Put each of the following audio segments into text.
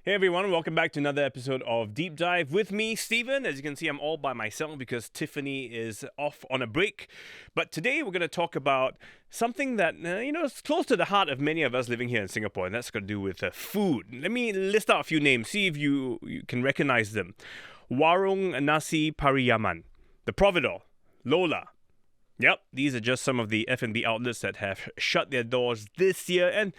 Hey everyone, welcome back to another episode of Deep Dive with me, Stephen. As you can see, I'm all by myself because Tiffany is off on a break. But today we're going to talk about something that, is close to the heart of many of us living here in Singapore, and that's got to do with food. Let me list out a few names, see if you can recognize them. Warung Nasi Pariyaman, The Providor, Lola. Yep, these are just some of the F&B outlets that have shut their doors this year, and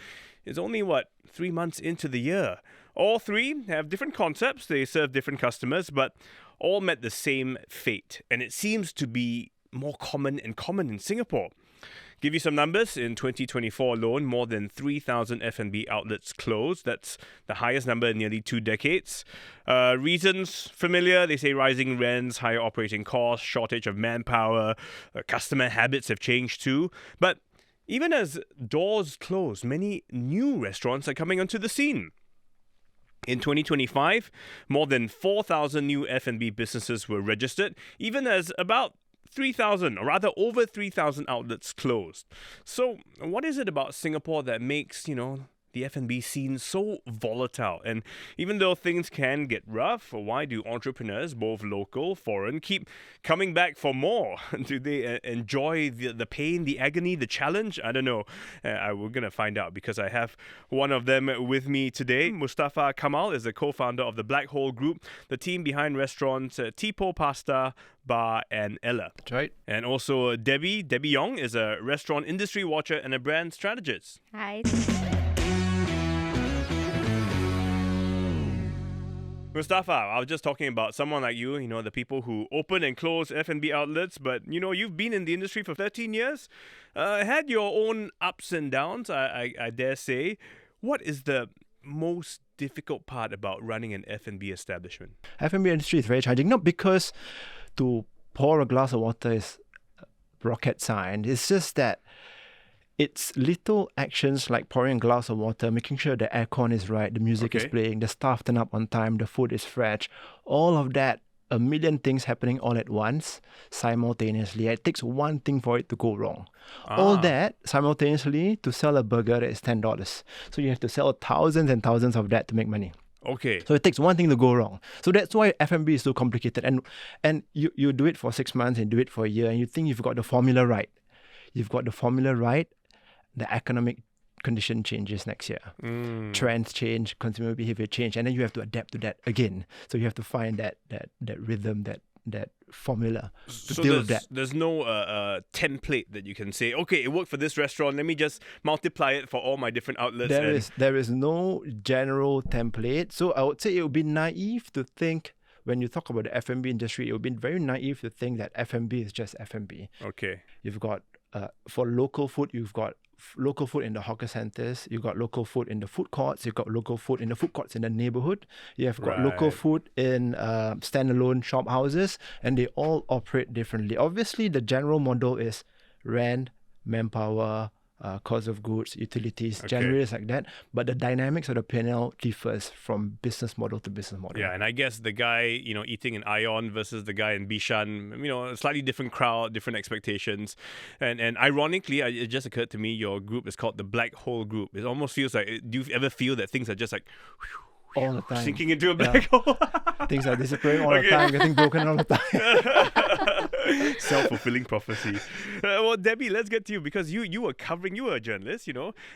it's only, 3 months into the year. All three have different concepts, they serve different customers, but all met the same fate. And it seems to be more common in Singapore. Give you some numbers. In 2024 alone, more than 3,000 F&B outlets closed. That's the highest number in nearly 2 decades. Reasons familiar. They say rising rents, higher operating costs, shortage of manpower, customer habits have changed too. But even as doors close, many new restaurants are coming onto the scene. In 2025, more than 4,000 new F&B businesses were registered, even as about 3,000, or rather over 3,000 outlets closed. So what is it about Singapore that makes, the F&B scene so volatile? And even though things can get rough, why do entrepreneurs, both local, foreign, keep coming back for more? Do they enjoy the pain, the agony, the challenge? I don't know. We're going to find out because I have one of them with me today. Mustaffa Kamal is the co-founder of the Black Hole Group, the team behind restaurants Tipo Pasta, Bar and Ella. That's right. And also Debbie Yong is a restaurant industry watcher and a brand strategist. Hi. Mustaffa, I was just talking about someone like you, the people who open and close F&B outlets, but, you've been in the industry for 13 years, had your own ups and downs, I dare say. What is the most difficult part about running an F&B establishment? F&B industry is very challenging, not because to pour a glass of water is rocket science. It's just that it's little actions like pouring a glass of water, making sure the aircon is right, the music is playing, the staff turn up on time, the food is fresh. All of that, a million things happening all at once, simultaneously. It takes one thing for it to go wrong. All that simultaneously to sell a burger that is $10. So you have to sell thousands and thousands of that to make money. Okay. So it takes one thing to go wrong. So that's why F&B is so complicated. And you do it for 6 months and do it for a year and you think you've got the formula right. You've got the formula right. The economic condition changes next year. Trends change, consumer behavior change, and then you have to adapt to that again. So you have to find that rhythm, that formula to deal with that. There's no template that you can say, okay, it worked for this restaurant, let me just multiply it for all my different outlets. There is no general template. So I would say it would be naive to think, when you talk about the F&B industry, it would be very naive to think that F&B is just F&B. Okay. You've got, for local food, you've got local food in the hawker centres, you've got local food in the food courts, you've got local food in the food courts in the neighbourhood, you have got local food in standalone shop houses, and they all operate differently. Obviously, the general model is rent, manpower, cost of goods, utilities, generally it's like that. But the dynamics of the P&L differs from business model to business model. Yeah, and I guess the guy, eating in Ion versus the guy in Bishan, slightly different crowd, different expectations. And ironically, it just occurred to me, your group is called the Black Hole Group. It almost feels like, do you ever feel that things are just like... all the time. Sinking into a black hole. Things are disappearing all the time, getting broken all the time. Self-fulfilling prophecy. Well, Debbie, let's get to you because you were a journalist,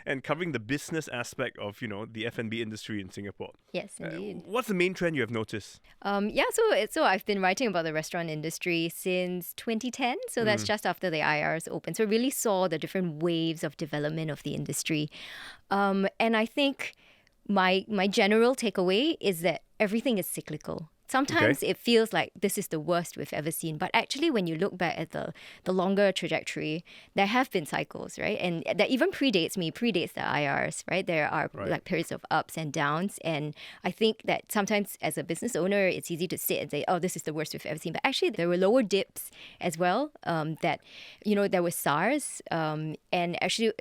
and covering the business aspect of, the F&B industry in Singapore. Yes, indeed. What's the main trend you have noticed? So I've been writing about the restaurant industry since 2010. So that's just after the IRs opened. So I really saw the different waves of development of the industry. And I think my general takeaway is that everything is cyclical. Sometimes it feels like this is the worst we've ever seen. But actually, when you look back at the longer trajectory, there have been cycles, right? And that even predates the IRs, right? There are like periods of ups and downs. And I think that sometimes as a business owner, it's easy to sit and say, oh, this is the worst we've ever seen. But actually, there were lower dips as well. There was SARS. And actually,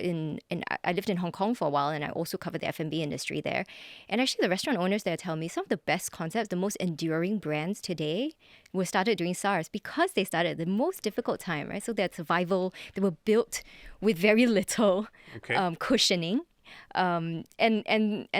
I lived in Hong Kong for a while, and I also covered the F&B industry there. And actually, the restaurant owners there tell me some of the best concepts, the most enduring brands today were started during SARS because they started at the most difficult time, right? So that survival, they were built with very little cushioning. And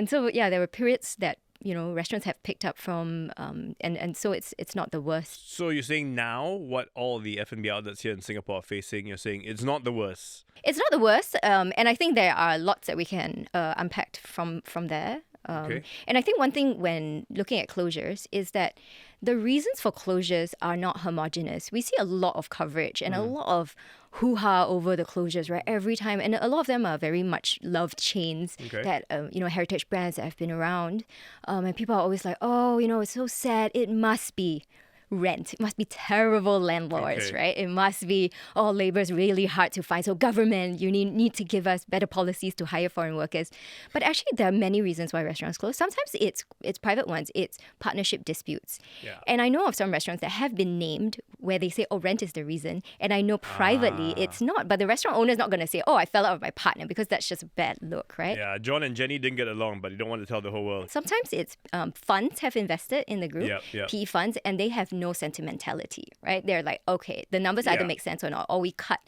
so, there were periods that restaurants have picked up from, and so it's not the worst. So you're saying now what all the F&B outlets here in Singapore are facing, you're saying it's not the worst? It's not the worst, and I think there are lots that we can unpack from there. Okay. And I think one thing when looking at closures is that the reasons for closures are not homogenous. We see a lot of coverage and a lot of hoo-ha over the closures, right? Every time. And a lot of them are very much loved chains that, heritage brands that have been around. And people are always like, oh, it's so sad. It must be rent. It must be terrible landlords, right? It must be, labor is really hard to find. So government, you need to give us better policies to hire foreign workers. But actually, there are many reasons why restaurants close. Sometimes it's private ones. It's partnership disputes. Yeah. And I know of some restaurants that have been named where they say, rent is the reason. And I know privately it's not. But the restaurant owner is not going to say, I fell out with my partner, because that's just a bad look, right? Yeah, John and Jenny didn't get along, but you don't want to tell the whole world. Sometimes it's funds have invested in the group, Yep. PE funds, and they have no sentimentality, right? They're like, okay, the numbers either make sense or not, or we cut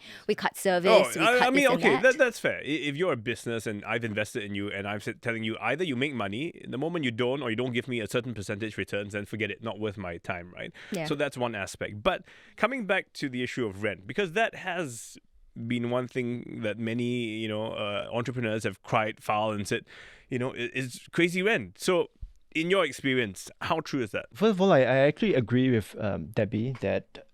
service. That's fair. If you're a business and I've invested in you and I'm telling you either you make money, the moment you don't, or you don't give me a certain percentage returns, then forget it, not worth my time, right? Yeah. So that's one aspect. But coming back to the issue of rent, because that has been one thing that many, entrepreneurs have cried foul and said, it's crazy rent. So in your experience, how true is that? First of all, I actually agree with Debbie that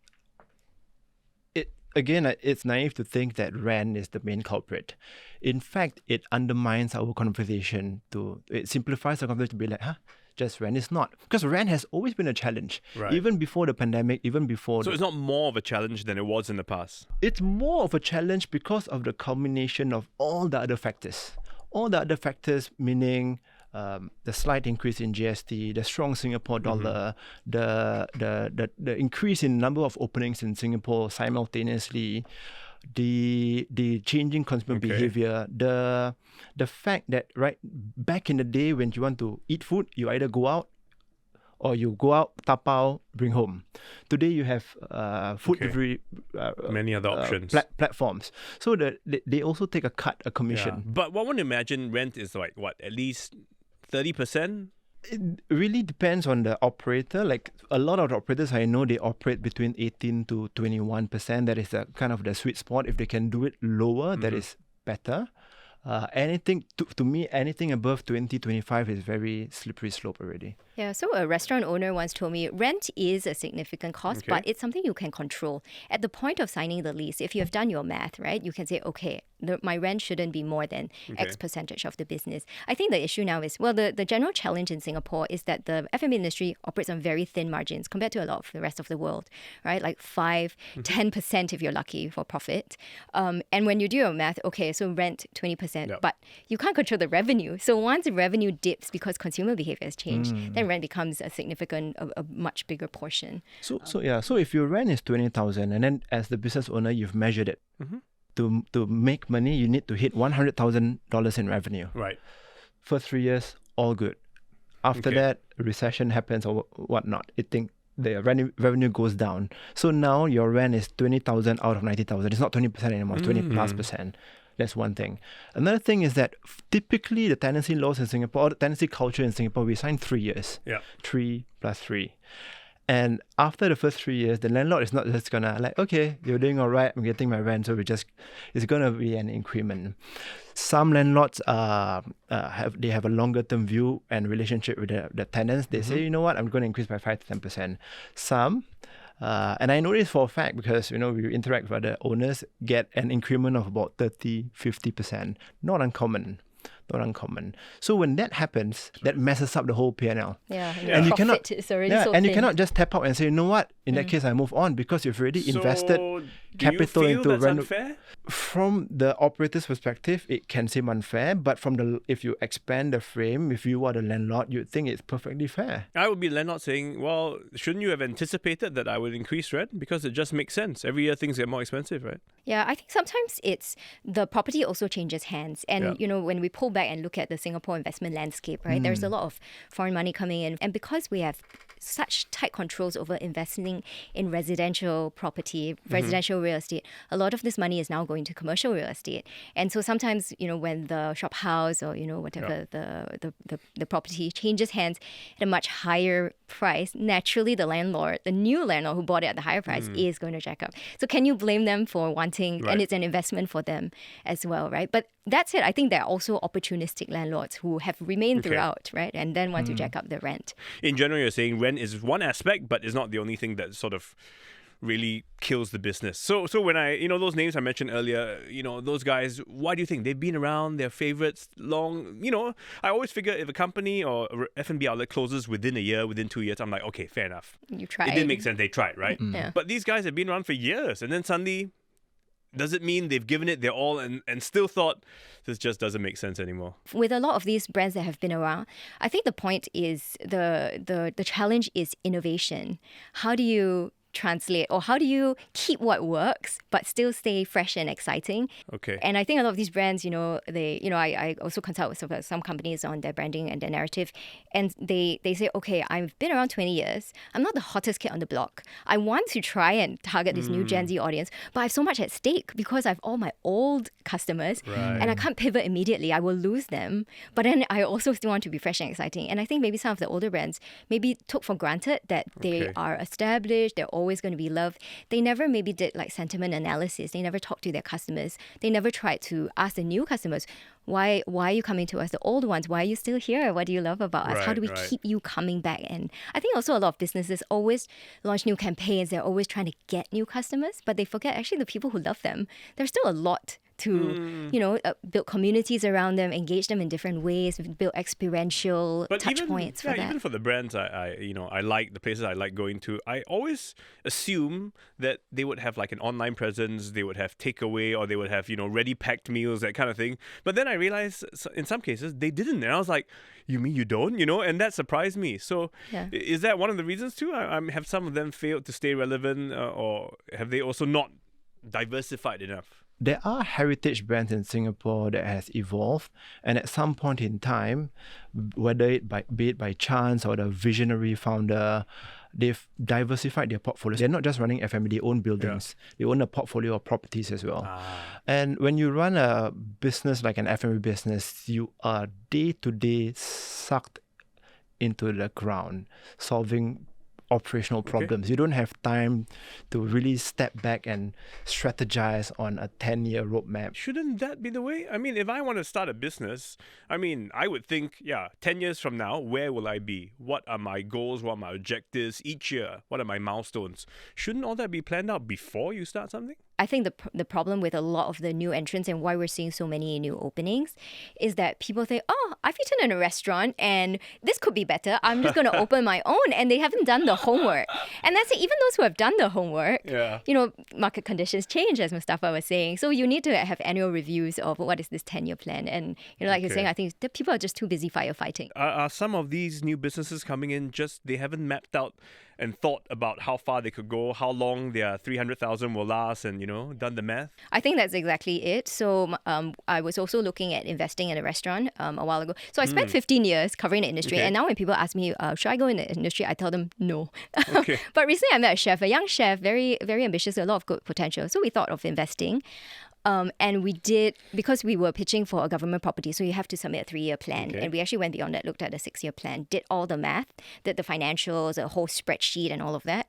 it's naive to think that rent is the main culprit. In fact, it undermines our conversation. It simplifies the conversation to be like, just rent is not. Because rent has always been a challenge. Right. Even before the pandemic, even before... So it's not more of a challenge than it was in the past? It's more of a challenge because of the culmination of all the other factors. All the other factors meaning... the slight increase in GST, the strong Singapore dollar, the increase in number of openings in Singapore simultaneously, the changing consumer behavior, the fact that back in the day when you want to eat food, you either go out or you go out, tapao, bring home. Today you have food delivery, many other options, platforms. So they also take a commission. Yeah. But one would imagine rent is like what, at least 30%? It really depends on the operator. Like a lot of the operators I know, they operate between 18 to 21%. That is the kind of the sweet spot. If they can do it lower, that is better. Anything to me, anything above 20-25 is very slippery slope already. Yeah, so a restaurant owner once told me rent is a significant cost, but it's something you can control. At the point of signing the lease, if you have done your math, right, you can say, okay, my rent shouldn't be more than X percentage of the business. I think the issue now is, the general challenge in Singapore is that the F&B industry operates on very thin margins compared to a lot of the rest of the world, right? Like 5-10% if you're lucky for profit. And when you do your math, okay, so rent 20%, but you can't control the revenue. So once the revenue dips because consumer behavior has changed, then rent becomes a significant, a much bigger portion. So if your rent is 20,000 and then as the business owner, you've measured it. To make money, you need to hit $100,000 in revenue. Right. First 3 years, all good. After that, recession happens or whatnot. The revenue goes down. So now your rent is 20,000 out of 90,000. It's not 20% anymore, it's 20+%. That's one thing. Another thing is that typically the tenancy laws in Singapore, or the tenancy culture in Singapore, we sign 3 years. Yeah. 3 + 3. And after the first 3 years, the landlord is not just gonna like, okay, you're doing all right, I'm getting my rent, so it's gonna be an increment. Some landlords have a longer term view and relationship with the tenants. They say, you know what, I'm going to increase by 5-10%. Some, and I know this for a fact because we interact with other owners, get an increment of about 30-50%. Not uncommon. So when that happens, that messes up the whole P&L. And you cannot. Is already so and thin. you cannot just tap out and say, you know what? In that case, I move on because you've already invested capital into rent. Unfair? From the operator's perspective, it can seem unfair. But if you expand the frame, if you are the landlord, you'd think it's perfectly fair. I would be a landlord saying, well, shouldn't you have anticipated that I would increase rent? Because it just makes sense. Every year things get more expensive, right? Yeah, I think sometimes it's the property also changes hands. And, when we pull back and look at the Singapore investment landscape, right, there's a lot of foreign money coming in. And because we have such tight controls over investing in residential property, residential residential real estate, a lot of this money is now going to commercial real estate. And so sometimes, when the shop house or, whatever the property changes hands at a much higher price, naturally the new landlord who bought it at the higher price is going to jack up. So can you blame them for wanting, and it's an investment for them as well, right? But that's it. I think there are also opportunistic landlords who have remained throughout, right? And then want to jack up the rent. In general, you're saying rent is one aspect, but it's not the only thing that sort of really kills the business. So when those names I mentioned earlier, those guys, why do you think they've been around? They're favorites long. I always figure if a company or F&B outlet closes within a year, within 2 years, I'm like, okay, fair enough. You tried. It didn't make sense. They tried, right? Yeah. But these guys have been around for years, and then suddenly, does it mean they've given it their all and still thought this just doesn't make sense anymore? With a lot of these brands that have been around, I think the point is the challenge is innovation. How do you translate, or how do you keep what works but still stay fresh and exciting? Okay. And I think a lot of these brands, I also consult with some companies on their branding and their narrative, and they say, okay, I've been around 20 years. I'm not the hottest kid on the block. I want to try and target this new Gen Z audience, but I have so much at stake because I have all my old customers, and I can't pivot immediately. I will lose them. But then I also still want to be fresh and exciting. And I think maybe some of the older brands maybe took for granted that they are established, they're always going to be loved. They never maybe did like sentiment analysis. They never talked to their customers. They never tried to ask the new customers, why are you coming to us? The old ones, why are you still here? What do you love about us? How do we keep you coming back? And I think also a lot of businesses always launch new campaigns. They're always trying to get new customers, but they forget actually the people who love them. There's still a lot to, build communities around them, engage them in different ways, build experiential touch points for that. Even for the brands I like, the places I like going to, I always assume that they would have like an online presence, they would have takeaway, or they would have, ready packed meals, that kind of thing. But then I realized in some cases they didn't. And I was like, you mean you don't? And that surprised me. So is that one of the reasons too? Have some of them failed to stay relevant, or have they also not diversified enough? There are heritage brands in Singapore that has evolved, and at some point in time, whether be it by chance or the visionary founder, they've diversified their portfolios. They're not just running F&B, they own buildings. They own a portfolio of properties as well. And when you run a business like an F&B business, you are day-to-day sucked into the ground, solving operational problems. You don't have time to really step back and strategize on a 10-year roadmap. Shouldn't that be the way? I mean, if I want to start a business, I would think, 10 years from now, where will I be? What are my goals? What are my objectives each year? What are my milestones? Shouldn't all that be planned out before you start something? I think the problem with a lot of the new entrants and why we're seeing so many new openings is that people think, oh, I've eaten in a restaurant and this could be better. I'm just going to open my own, and they haven't done the homework. And that's it. Even those who have done the homework, market conditions change, as Mustaffa was saying. So you need to have annual reviews of what is this 10-year plan. And like you're saying, I think that people are just too busy firefighting. Are some of these new businesses coming in they haven't mapped out and thought about how far they could go, how long their 300,000 will last, and done the math? I think that's exactly it. So I was also looking at investing in a restaurant a while ago. So I spent 15 years covering the industry, and now when people ask me, should I go in the industry, I tell them no. But recently I met a chef, a young chef, very, very ambitious, a lot of good potential. So we thought of investing. And we did, because we were pitching for a government property, so you have to submit a 3-year plan. And we actually went beyond that, looked at a 6-year plan, did all the math, did the financials, a whole spreadsheet and all of that.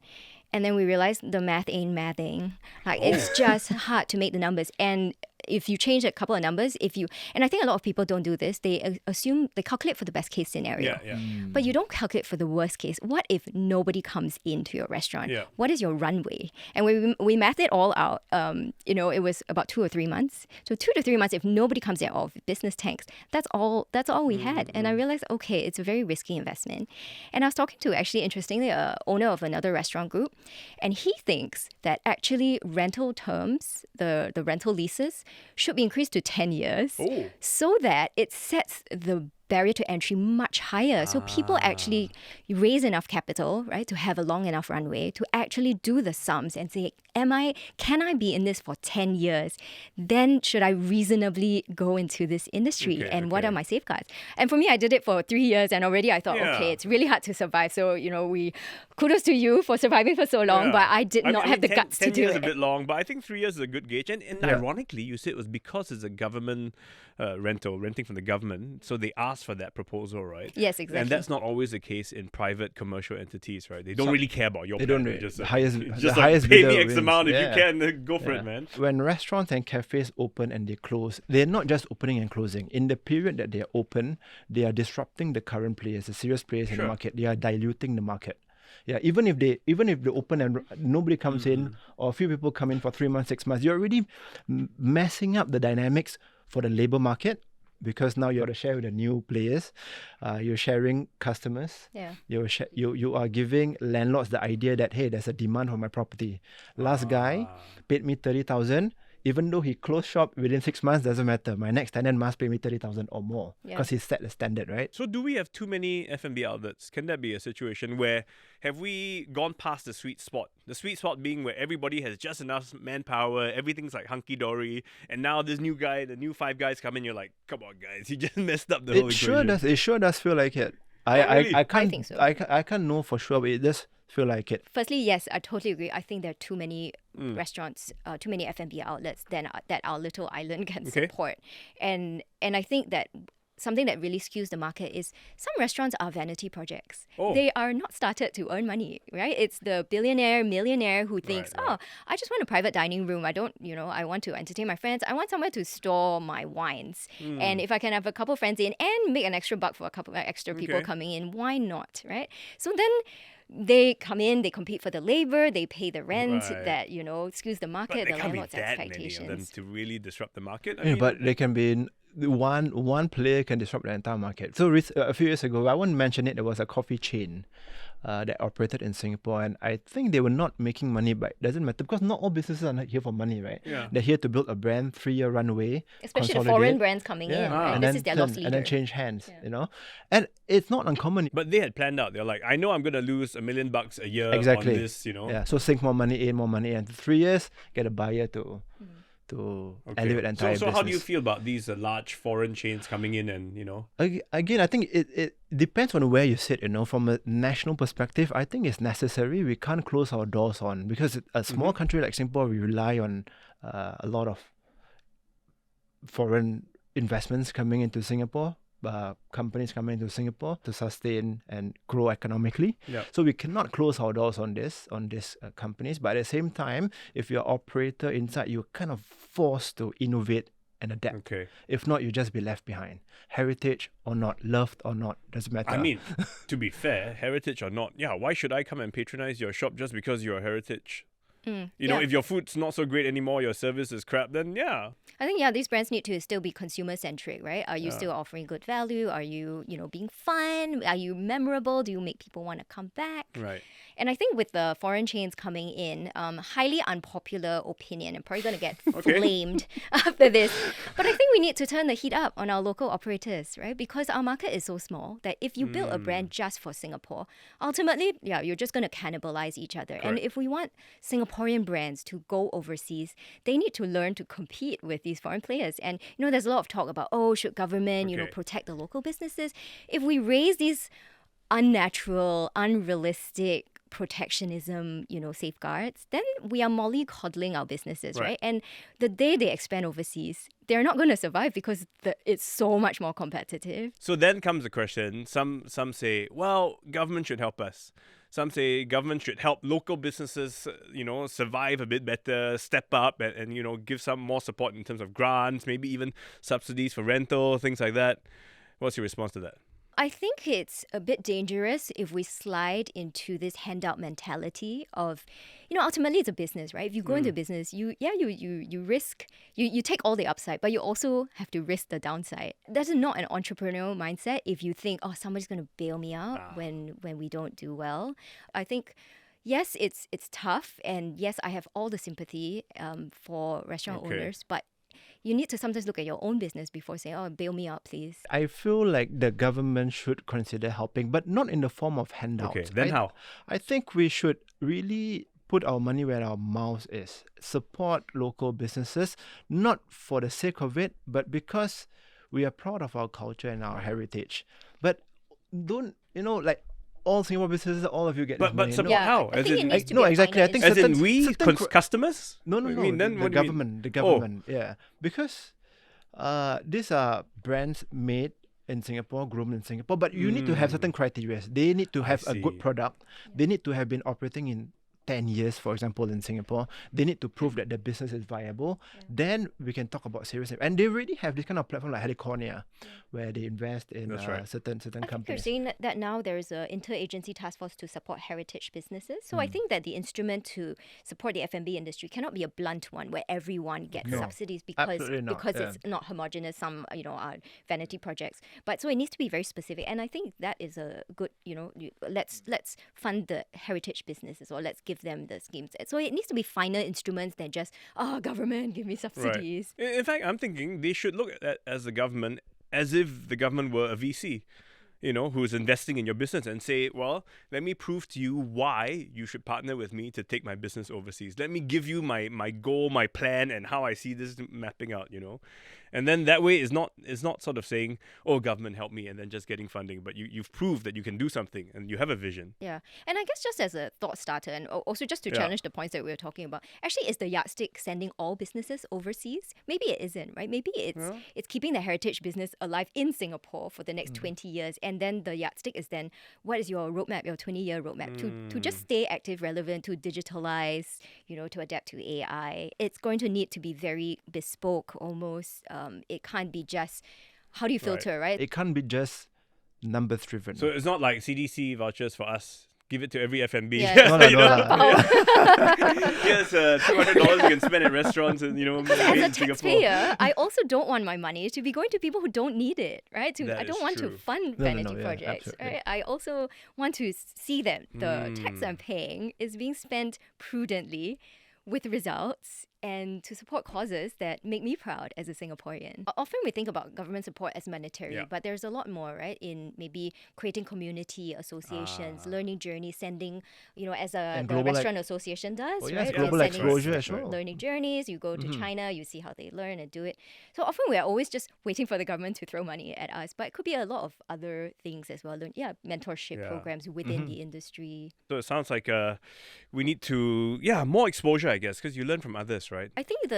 And then we realized the math ain't mathing. It's just hard to make the numbers. And if you change a couple of numbers, and I think a lot of people don't do this, they calculate for the best case scenario. But you don't calculate for the worst case. What if nobody comes into your restaurant? What is your runway? And we mathed it all out. It was about 2 or 3 months. So 2 to 3 months, if nobody comes in, or if business tanks, that's all we had. And I realized, okay, it's a very risky investment. And I was talking to, actually, interestingly, a owner of another restaurant group, and he thinks that actually rental terms, the rental leases, should be increased to 10 years so that it sets the barrier to entry much higher. So people actually raise enough capital, right, to have a long enough runway to actually do the sums and say, can I be in this for 10 years? Then should I reasonably go into this industry? And what are my safeguards? And for me, I did it for 3 years and already I thought, okay, it's really hard to survive. So, kudos to you for surviving for so long, but I did not have the guts to do it. 10 years is a bit long, but I think 3 years is a good gauge. And ironically, you said it was because it's a government renting from the government. So they asked for that proposal, right? Yes, exactly. And that's not always the case in private commercial entities, right? They don't really care about your They plan. don't. They just, the highest pay bidder me X wins. amount if you can, go for it, man. When restaurants and cafes open and they close, they're not just opening and closing. In the period that they are open, they are disrupting the current players, the serious players in the market. They are diluting the market. Yeah, even if they open and nobody comes in, or a few people come in for 3 months, 6 months, you're already messing up the dynamics for the labor market, because now you have to share with the new players. You're sharing customers. Yeah. You are giving landlords the idea that, hey, there's a demand for my property. Last guy paid me 30,000. Even though he closed shop within 6 months, doesn't matter. My next tenant must pay me 30,000 or more because he set the standard, right? So do we have too many F&B outlets? Can that be a situation where have we gone past the sweet spot? The sweet spot being where everybody has just enough manpower, everything's like hunky-dory, and now this new guy, the new five guys come in, you're like, come on guys, you just messed up the whole equation. It sure does feel like it. Really? I can't think so. I can't know for sure, but it does feel like it. Firstly, yes, I totally agree. I think there are too many restaurants, too many F&B outlets that our little island can support. And I think that something that really skews the market is some restaurants are vanity projects. They are not started to earn money, right? It's the billionaire, millionaire who thinks, I just want a private dining room. I don't, I want to entertain my friends. I want somewhere to store my wines. And if I can have a couple friends in and make an extra buck for a couple of extra people coming in, why not, right? So then they come in, they compete for the labor, they pay the rent that, skews the market, the landlord's expectations. Many of them to really disrupt the market. I Yeah, mean, but they can be one player can disrupt the entire market. So a few years ago, I won't mention it, there was a coffee chain that operated in Singapore, and I think they were not making money, but it doesn't matter because not all businesses are not here for money, right? Yeah. They're here to build a brand, 3-year runway, especially the foreign brands coming in, right? And this then is their loss leader. And then change hands, And it's not uncommon. But they had planned out. They're like, I know I'm going to lose $1 million a year on this, Yeah, so sink more money in, and 3 years, get a buyer to elevate the entire so business. how do you feel about these large foreign chains coming in and, Again, I think it depends on where you sit, From a national perspective, I think it's necessary. We can't close our doors on, because a small country like Singapore, we rely on a lot of foreign investments coming into Singapore. Companies coming into Singapore to sustain and grow economically. Yep. So we cannot close our doors on these companies. But at the same time, if you're an operator inside, you're kind of forced to innovate and adapt. If not, you just be left behind. Heritage or not, loved or not, doesn't matter. I mean, to be fair, heritage or not, why should I come and patronize your shop just because you're a heritage? If your food's not so great anymore, your service is crap, then I think these brands need to still be consumer centric, right? Are you still offering good value? Are you being fun? Are you memorable? Do you make people want to come back? Right. And I think with the foreign chains coming in, highly unpopular opinion, I'm probably going to get flamed after this. But I think we need to turn the heat up on our local operators, right? Because our market is so small that if you build a brand just for Singapore, ultimately, you're just going to cannibalize each other. Correct. And if we want Singaporean brands to go overseas, they need to learn to compete with these foreign players. And, there's a lot of talk about, should government, protect the local businesses? If we raise these unnatural, unrealistic protectionism, safeguards, then we are mollycoddling our businesses, right? And the day they expand overseas, they're not going to survive because it's so much more competitive. So then comes the question. Some say, well, government should help us. Some say government should help local businesses, survive a bit better, step up and give some more support in terms of grants, maybe even subsidies for rental, things like that. What's your response to that? I think it's a bit dangerous if we slide into this handout mentality of, ultimately it's a business, right? If you go into business, you risk, you take all the upside, but you also have to risk the downside. That's not an entrepreneurial mindset if you think, somebody's going to bail me out when we don't do well. I think, yes, it's tough, and yes, I have all the sympathy for restaurant owners, but you need to sometimes look at your own business before saying, oh, bail me out, please. I feel like the government should consider helping, but not in the form of handouts. Okay, then how? I think we should really put our money where our mouth is. Support local businesses, not for the sake of it, but because we are proud of our culture and our heritage. But don't, like all Singapore businesses, all of you get this But money. support how? I think it needs to no, be a exactly. I think As certain, in we certain customers? No, I no. mean, then the what do you mean? government, the government, yeah, because these are brands made in Singapore, groomed in Singapore, but you need to have certain criteria. They need to have a see. good product. They need to have been operating in 10 years, for example, in Singapore. They need to prove that the business is viable. Then we can talk about serious. And they already have this kind of platform like Helicornia, where they invest in That's right. certain I think you're companies. saying that now there's an interagency task force to support heritage businesses. So I think that the instrument to support the F&B industry cannot be a blunt one where everyone gets No, subsidies because absolutely not, it's not homogenous. Some are vanity projects, but so it needs to be very specific. And I think that is a good let's fund the heritage businesses, or let's give them the schemes. So it needs to be finer instruments than just government give me subsidies. Right. In fact, I'm thinking they should look at as the government as if the government were a VC, who's investing in your business, and say, well, let me prove to you why you should partner with me to take my business overseas. Let me give you my goal, my plan, and how I see this mapping out, And then that way it's not sort of saying, oh, government help me, and then just getting funding, but you've proved that you can do something and you have a vision. Yeah. And I guess just as a thought starter, and also just to challenge the points that we were talking about, actually, is the yardstick sending all businesses overseas? Maybe it isn't, right? Maybe it's keeping the heritage business alive in Singapore for the next 20 years. And then the yardstick is then, what is your roadmap, your 20-year roadmap to just stay active, relevant, to digitalize, to adapt to AI. It's going to need to be very bespoke almost. It can't be just, how do you filter, right? It can't be just numbers driven. So it's not like CDC vouchers for us. Give it to every F&B. Yeah. No lah. Here's $200 you can spend at restaurants and As in a Singapore. taxpayer, I also don't want my money to be going to people who don't need it, right? That I don't is want true. to fund No, vanity yeah, projects, absolutely. right? I also want to see that the tax I'm paying is being spent prudently with results and to support causes that make me proud as a Singaporean. Often we think about government support as monetary, but there's a lot more, right? In maybe creating community associations, learning journeys, sending, as the global restaurant association does, Oh, yes, right? They're global sending exposure as well. learning journeys. You go to China, you see how they learn and do it. So often we are always just waiting for the government to throw money at us, but it could be a lot of other things as well. Mentorship programs within the industry. So it sounds like we need to, more exposure, I guess, because you learn from others, right? I think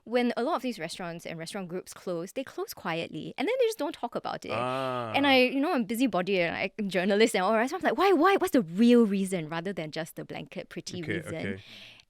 when a lot of these restaurants and restaurant groups close, they close quietly and then they just don't talk about it. And I'm busybody and I'm a journalist and all that. So I'm like, why? What's the real reason rather than just the blanket pretty reason? Okay.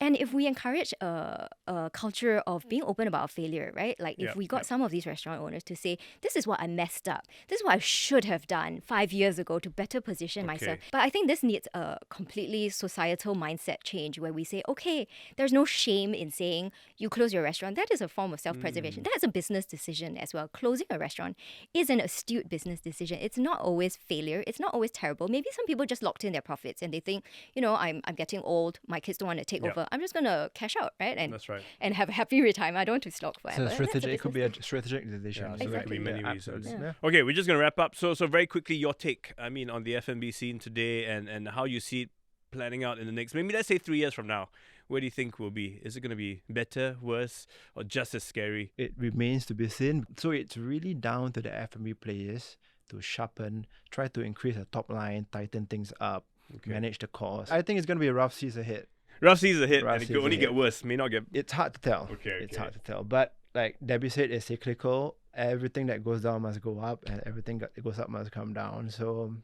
And if we encourage a culture of being open about failure, right? Like if we got some of these restaurant owners to say, this is what I messed up. This is what I should have done 5 years ago to better position myself. But I think this needs a completely societal mindset change where we say, okay, there's no shame in saying you close your restaurant. That is a form of self-preservation. That's a business decision as well. Closing a restaurant is an astute business decision. It's not always failure. It's not always terrible. Maybe some people just locked in their profits and they think, I'm getting old. My kids don't want to take over. I'm just going to cash out, right? And That's right. And have a happy retirement. I don't want to slog forever. So it could be a strategic decision. Yeah, so there could be many reasons. absolutely. Yeah. Okay, we're just going to wrap up. So very quickly, your take, on the F&B scene today and how you see it planning out in the next, maybe let's say 3 years from now. Where do you think we'll be? Is it going to be better, worse, or just as scary? It remains to be seen. So it's really down to the F&B players to sharpen, try to increase the top line, tighten things up, manage the cost. I think it's going to be a rough season ahead. Rough season ahead, Rough and it could season only get ahead. worse. May not get. It's hard to tell. It's hard to tell. But like Debbie said, it's cyclical. Everything that goes down must go up, and everything that goes up must come down. So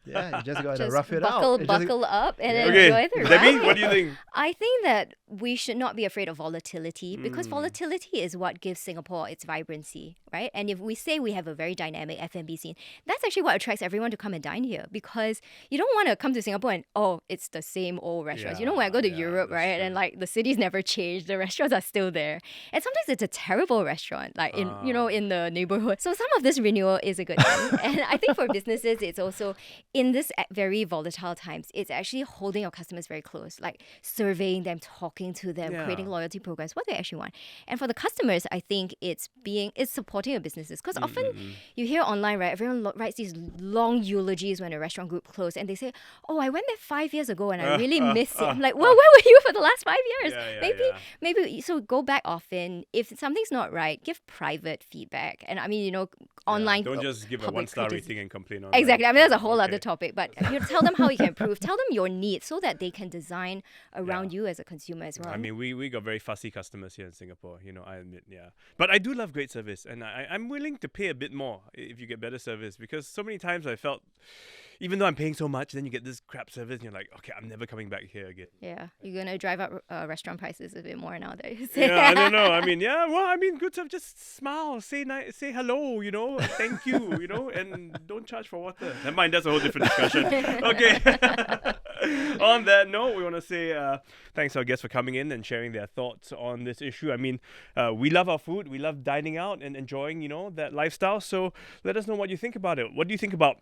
yeah, you just got to rough it out. Buckle up and Okay, enjoy the Debbie, ride. what do you think? I think that we should not be afraid of volatility because volatility is what gives Singapore its vibrancy, right? And if we say we have a very dynamic F&B scene, that's actually what attracts everyone to come and dine here because you don't want to come to Singapore and, it's the same old restaurants. When I go to Europe, right? true. And like the city's never changed, the restaurants are still there. And sometimes it's a terrible restaurant, like in the neighborhood. So some of this renewal is a good thing. And I think for businesses, it's also in this very volatile times, it's actually holding your customers very close, like surveying them, talking to them, creating loyalty programs, what they actually want. And for the customers, I think it's supporting your businesses. Because often you hear online, right, everyone writes these long eulogies when a restaurant group closed, and they say, oh, I went there 5 years ago and I really miss it. I'm like, well, where were you for the last 5 years? Maybe, so go back often. If something's not right, give private feedback. And I mean, online. Don't just give a 1-star rating and complain on Exactly. I mean, that's a whole other topic, but you tell them how you can improve. Tell them your needs so that they can design around you as a consumer as well. I mean, we got very fussy customers here in Singapore, I admit, But I do love great service, and I'm willing to pay a bit more if you get better service, because so many times I felt, even though I'm paying so much, then you get this crap service and you're like, okay, I'm never coming back here again. Yeah, you're going to drive up restaurant prices a bit more nowadays. I don't know. I mean, good stuff. Just smile, say hello, thank you, and don't charge for water. Never mind, that's a whole different discussion. Okay. On that note, we want to say thanks to our guests for coming in and sharing their thoughts on this issue. I mean, we love our food. We love dining out and enjoying, that lifestyle. So let us know what you think about it. What do you think about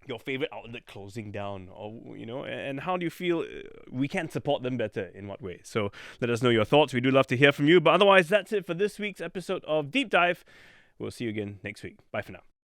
your favorite outlet closing down, or and how do you feel we can support them better, in what way? So let us know your thoughts. We do love to hear from you. But otherwise, that's it for this week's episode of Deep Dive. We'll see you again next week. Bye for now.